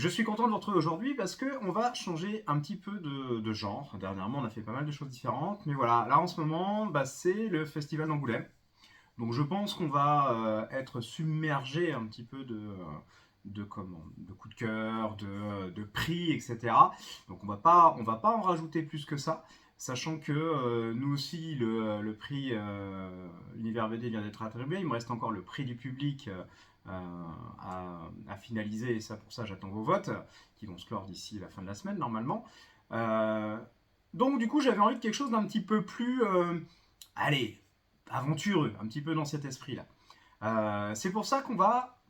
Je suis content de vous retrouver aujourd'hui parce qu'on va changer un petit peu de genre. Dernièrement, on a fait pas mal de choses différentes, mais voilà, là en ce moment, c'est le festival d'Angoulême. Donc je pense qu'on va être submergé un petit peu de coups de cœur, de prix, etc. Donc on va pas en rajouter plus que ça, sachant que nous aussi le prix Univers BD vient d'être attribué. Il me reste encore le prix du public à finaliser, et ça pour ça j'attends vos votes qui vont se clore d'ici la fin de la semaine normalement. Euh, donc du coup j'avais envie de quelque chose d'un petit peu plus, allez, aventureux, un petit peu dans cet esprit-là. C'est pour ça qu'on va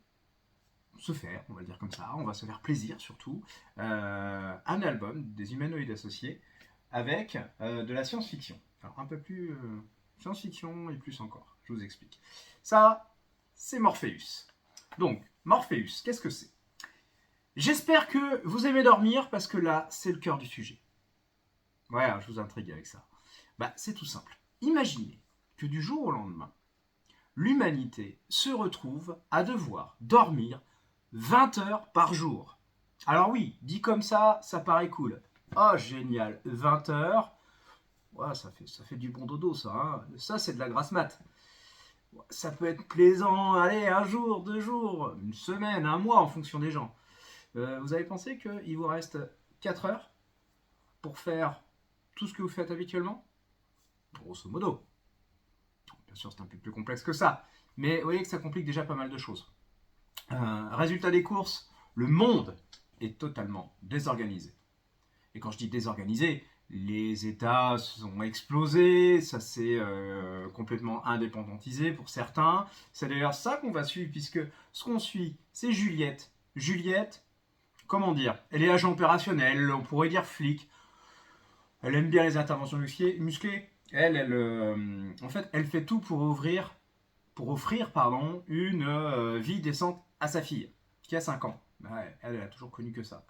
se faire, on va le dire comme ça, on va se faire plaisir surtout, un album des humanoïdes associés avec de la science-fiction. Alors un peu plus science-fiction et plus encore, je vous explique. Ça, c'est Morpheus. Donc, Morpheus, qu'est-ce que c'est? J'espère que vous aimez dormir parce que là, c'est le cœur du sujet. Voilà, je vous intrigue avec ça. C'est tout simple. Imaginez que du jour au lendemain, l'humanité se retrouve à devoir dormir 20 heures par jour. Alors oui, dit comme ça paraît cool. Oh, génial, 20 heures, ouais, ça fait du bon dodo, ça. Hein. Ça, c'est de la grasse mat. Ça peut être plaisant, allez, un jour, 2 jours, une semaine, un mois, en fonction des gens. Vous avez pensé qu'il vous reste 4 heures pour faire tout ce que vous faites habituellement? Grosso modo. Bien sûr, c'est un peu plus complexe que ça. Mais vous voyez que ça complique déjà pas mal de choses. Résultat des courses, le monde est totalement désorganisé. Et quand je dis désorganisé, les États sont explosés, ça s'est complètement indépendantisé pour certains. C'est d'ailleurs ça qu'on va suivre, puisque ce qu'on suit, c'est Juliette. Juliette, comment dire, elle est agent opérationnel, on pourrait dire flic. Elle aime bien les interventions musclées. En fait, elle fait tout pour offrir une vie décente à sa fille, qui a 5 ans. Elle a toujours connu que ça.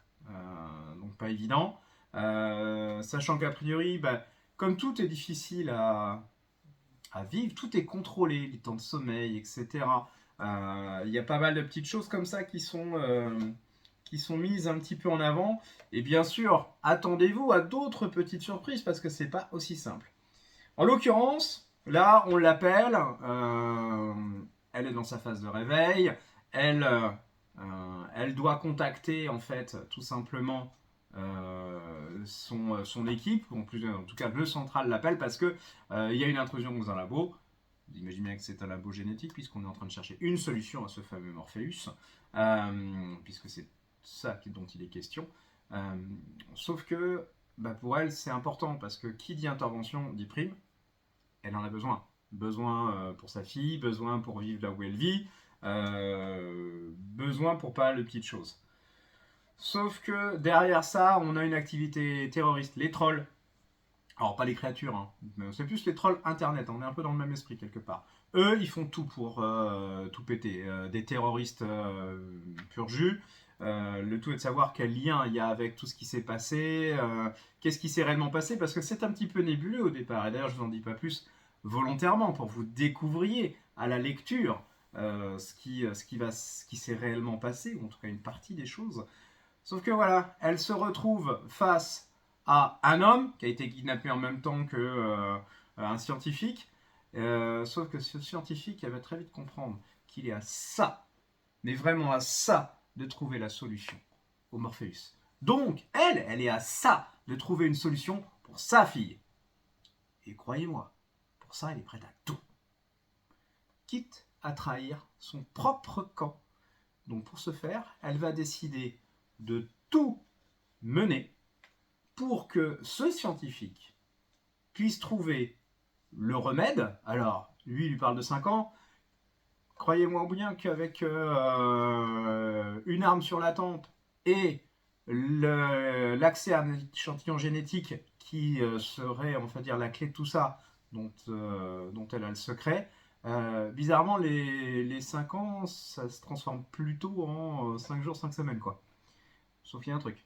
Donc pas évident. Sachant qu'a priori, comme tout est difficile à vivre, tout est contrôlé, les temps de sommeil, etc. Il y a pas mal de petites choses comme ça qui sont mises un petit peu en avant. Et bien sûr, attendez-vous à d'autres petites surprises parce que c'est pas aussi simple. En l'occurrence, là, on l'appelle, elle est dans sa phase de réveil, elle doit contacter en fait tout simplement son équipe, en tout cas le central l'appelle parce que il y a une intrusion dans un labo. Vous imaginez bien que c'est un labo génétique puisqu'on est en train de chercher une solution à ce fameux Morpheus, puisque c'est ça dont il est question. Euh, Sauf que pour elle c'est important parce que qui dit intervention dit prime, elle en a besoin. Besoin pour sa fille, besoin pour vivre là où elle vit, besoin pour pas mal de petites choses. Sauf que derrière ça, on a une activité terroriste, les trolls. Alors pas les créatures, hein, mais c'est plus les trolls internet, on est un peu dans le même esprit quelque part. Eux, ils font tout pour tout péter. Des terroristes pur jus. Le tout est de savoir quel lien il y a avec tout ce qui s'est passé, qu'est-ce qui s'est réellement passé, parce que c'est un petit peu nébuleux au départ. Et d'ailleurs, je vous en dis pas plus volontairement pour que vous découvriez à la lecture ce qui s'est réellement passé, ou en tout cas une partie des choses. Sauf que voilà, elle se retrouve face à un homme qui a été kidnappé en même temps que un scientifique. Sauf que ce scientifique, elle va très vite comprendre qu'il est à ça, mais vraiment à ça, de trouver la solution au Morpheus. Donc, elle est à ça de trouver une solution pour sa fille. Et croyez-moi, pour ça, elle est prête à tout. Quitte à trahir son propre camp. Donc pour ce faire, elle va décider de tout mener pour que ce scientifique puisse trouver le remède. Alors, lui, il lui parle de 5 ans. Croyez-moi bien qu'avec une arme sur la tempe et l'accès à un échantillon génétique qui serait, on va dire, la clé de tout ça, dont elle a le secret, bizarrement, les 5 ans, ça se transforme plutôt en 5 jours, 5 semaines, quoi. Sauf qu'il y a un truc.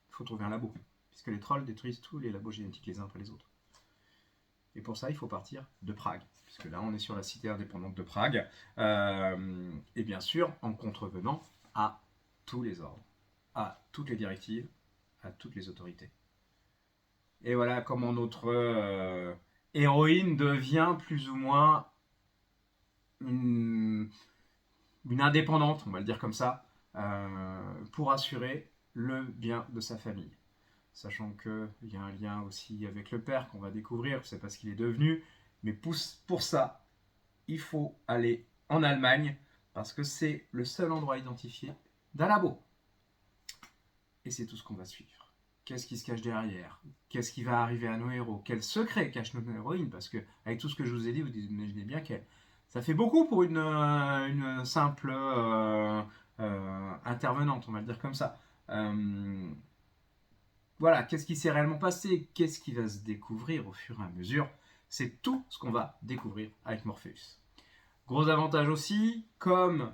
Il faut trouver un labo. Puisque les trolls détruisent tous les labos génétiques les uns après les autres. Et pour ça, il faut partir de Prague. Puisque là, on est sur la cité indépendante de Prague. Et bien sûr, en contrevenant à tous les ordres. à toutes les directives, à toutes les autorités. Et voilà comment notre héroïne devient plus ou moins une, une indépendante, on va le dire comme ça, pour assurer le bien de sa famille. Sachant qu'il y a un lien aussi avec le père qu'on va découvrir, c'est pas ce qu'il est devenu, mais pour ça, il faut aller en Allemagne, parce que c'est le seul endroit identifié d'un labo. Et c'est tout ce qu'on va suivre. Qu'est-ce qui se cache derrière? Qu'est-ce qui va arriver à nos héros? Quel secret cache notre héroïne? Parce que, avec tout ce que je vous ai dit, vous imaginez bien que ça fait beaucoup pour une simple intervenante, on va le dire comme ça. Voilà, qu'est-ce qui s'est réellement passé? Qu'est-ce qui va se découvrir au fur et à mesure? C'est tout ce qu'on va découvrir avec Morpheus. Gros avantage aussi, comme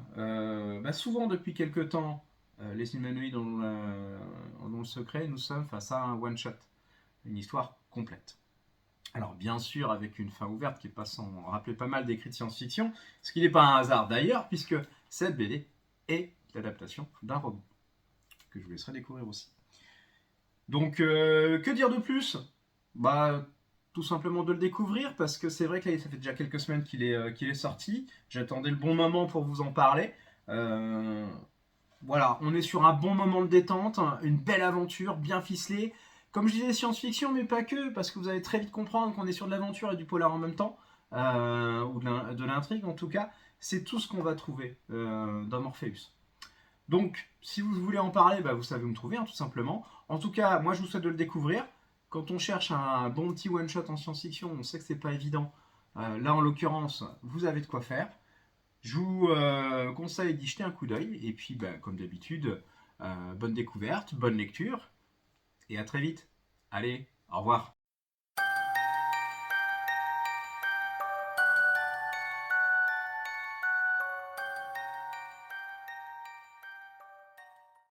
souvent depuis quelques temps, les humanoïdes ont le secret, nous sommes face à un one-shot, une histoire complète. Alors bien sûr avec une fin ouverte qui est sans rappeler pas mal d'écrits de science-fiction, ce qui n'est pas un hasard d'ailleurs, puisque cette BD est l'adaptation d'un roman, que je vous laisserai découvrir aussi. Donc que dire de plus? Tout simplement de le découvrir, parce que c'est vrai que là, ça fait déjà quelques semaines qu'il est sorti. J'attendais le bon moment pour vous en parler. Voilà, on est sur un bon moment de détente, une belle aventure, bien ficelée. Comme je disais, science-fiction, mais pas que, parce que vous allez très vite comprendre qu'on est sur de l'aventure et du polar en même temps, ou de l'intrigue en tout cas. C'est tout ce qu'on va trouver dans Morpheus. Donc, si vous voulez en parler, vous savez où me trouver, tout simplement. En tout cas, moi, je vous souhaite de le découvrir. Quand on cherche un bon petit one-shot en science-fiction, on sait que c'est pas évident. Là, en l'occurrence, vous avez de quoi faire. Je vous conseille d'y jeter un coup d'œil. Et puis, comme d'habitude, bonne découverte, bonne lecture. Et à très vite. Allez, au revoir.